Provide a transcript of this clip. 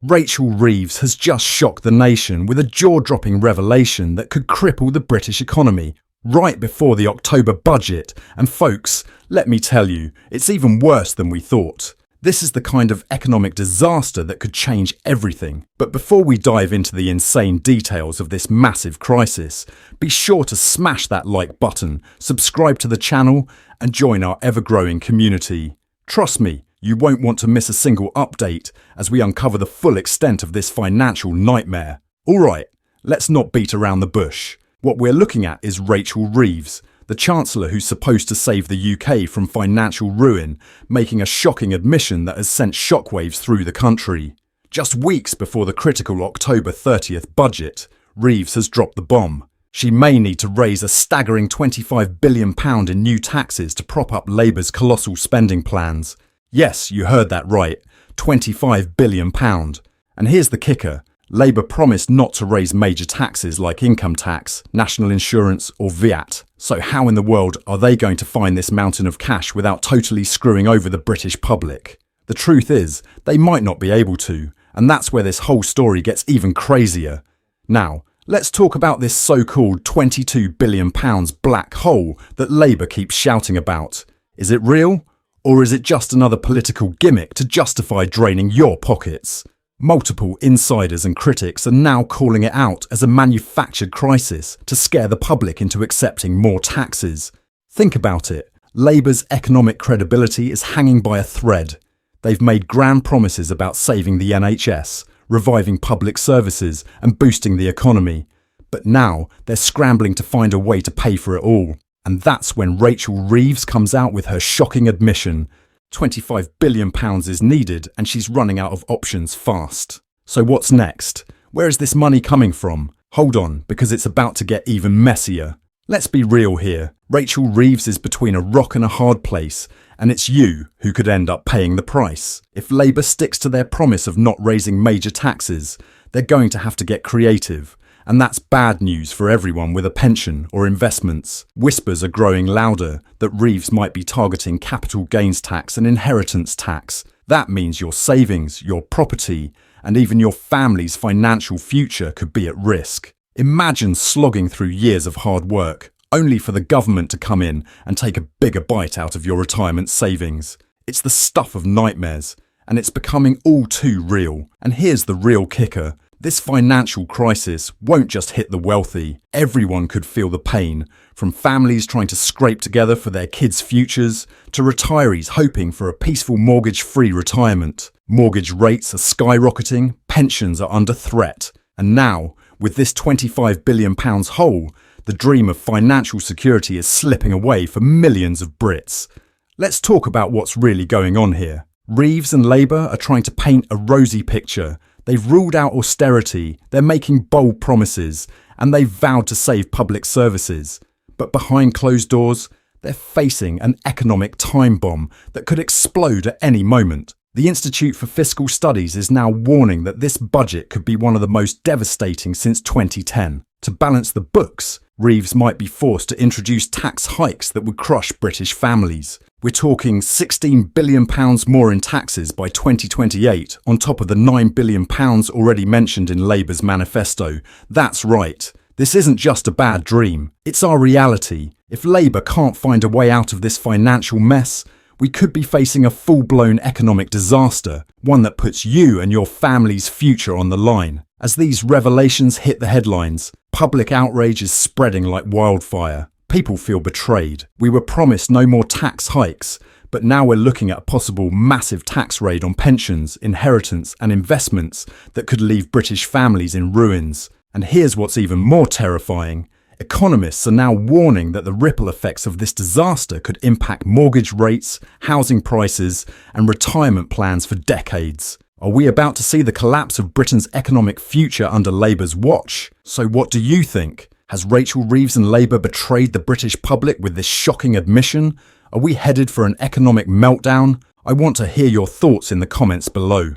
Rachel Reeves has just shocked the nation with a jaw-dropping revelation that could cripple the British economy right before the October budget. And folks, let me tell you, it's even worse than we thought. This is the kind of economic disaster that could change everything. But before we dive into the insane details of this massive crisis, be sure to smash that like button, subscribe to the channel, and join our ever-growing community. Trust me, you won't want to miss a single update as we uncover the full extent of this financial nightmare. Alright, let's not beat around the bush. What we're looking at is Rachel Reeves, the Chancellor who's supposed to save the UK from financial ruin, making a shocking admission that has sent shockwaves through the country. Just weeks before the critical October 30th budget, Reeves has dropped the bomb. She may need to raise a staggering £25 billion in new taxes to prop up Labour's colossal spending plans. Yes, you heard that right, £25 billion. And here's the kicker. Labour promised not to raise major taxes like income tax, national insurance or VAT. So how in the world are they going to find this mountain of cash without totally screwing over the British public? The truth is, they might not be able to, and that's where this whole story gets even crazier. Now, let's talk about this so-called £22 billion black hole that Labour keeps shouting about. Is it real? Or is it just another political gimmick to justify draining your pockets? Multiple insiders and critics are now calling it out as a manufactured crisis to scare the public into accepting more taxes. Think about it. Labour's economic credibility is hanging by a thread. They've made grand promises about saving the NHS, reviving public services and boosting the economy. But now they're scrambling to find a way to pay for it all. And that's when Rachel Reeves comes out with her shocking admission. £25 billion is needed and she's running out of options fast. So what's next? Where is this money coming from? Hold on, because it's about to get even messier. Let's be real here. Rachel Reeves is between a rock and a hard place, and it's you who could end up paying the price. If Labour sticks to their promise of not raising major taxes, they're going to have to get creative. And that's bad news for everyone with a pension or investments. Whispers are growing louder that Reeves might be targeting capital gains tax and inheritance tax. That means your savings, your property, and even your family's financial future could be at risk. Imagine slogging through years of hard work, only for the government to come in and take a bigger bite out of your retirement savings. It's the stuff of nightmares, and it's becoming all too real. And here's the real kicker. This financial crisis won't just hit the wealthy. Everyone could feel the pain, from families trying to scrape together for their kids' futures, to retirees hoping for a peaceful mortgage-free retirement. Mortgage rates are skyrocketing, pensions are under threat. And now, with this £25 billion hole, the dream of financial security is slipping away for millions of Brits. Let's talk about what's really going on here. Reeves and Labour are trying to paint a rosy picture. They've ruled out austerity, they're making bold promises, and they've vowed to save public services. But behind closed doors, they're facing an economic time bomb that could explode at any moment. The Institute for Fiscal Studies is now warning that this budget could be one of the most devastating since 2010. To balance the books, Reeves might be forced to introduce tax hikes that would crush British families. We're talking £16 billion more in taxes by 2028 on top of the £9 billion already mentioned in Labour's manifesto. That's right. This isn't just a bad dream. It's our reality. If Labour can't find a way out of this financial mess, we could be facing a full-blown economic disaster, one that puts you and your family's future on the line. As these revelations hit the headlines, public outrage is spreading like wildfire. People feel betrayed. We were promised no more tax hikes, but now we're looking at a possible massive tax raid on pensions, inheritance and investments that could leave British families in ruins. And here's what's even more terrifying. Economists are now warning that the ripple effects of this disaster could impact mortgage rates, housing prices and retirement plans for decades. Are we about to see the collapse of Britain's economic future under Labour's watch? So what do you think? Has Rachel Reeves and Labour betrayed the British public with this shocking admission? Are we headed for an economic meltdown? I want to hear your thoughts in the comments below.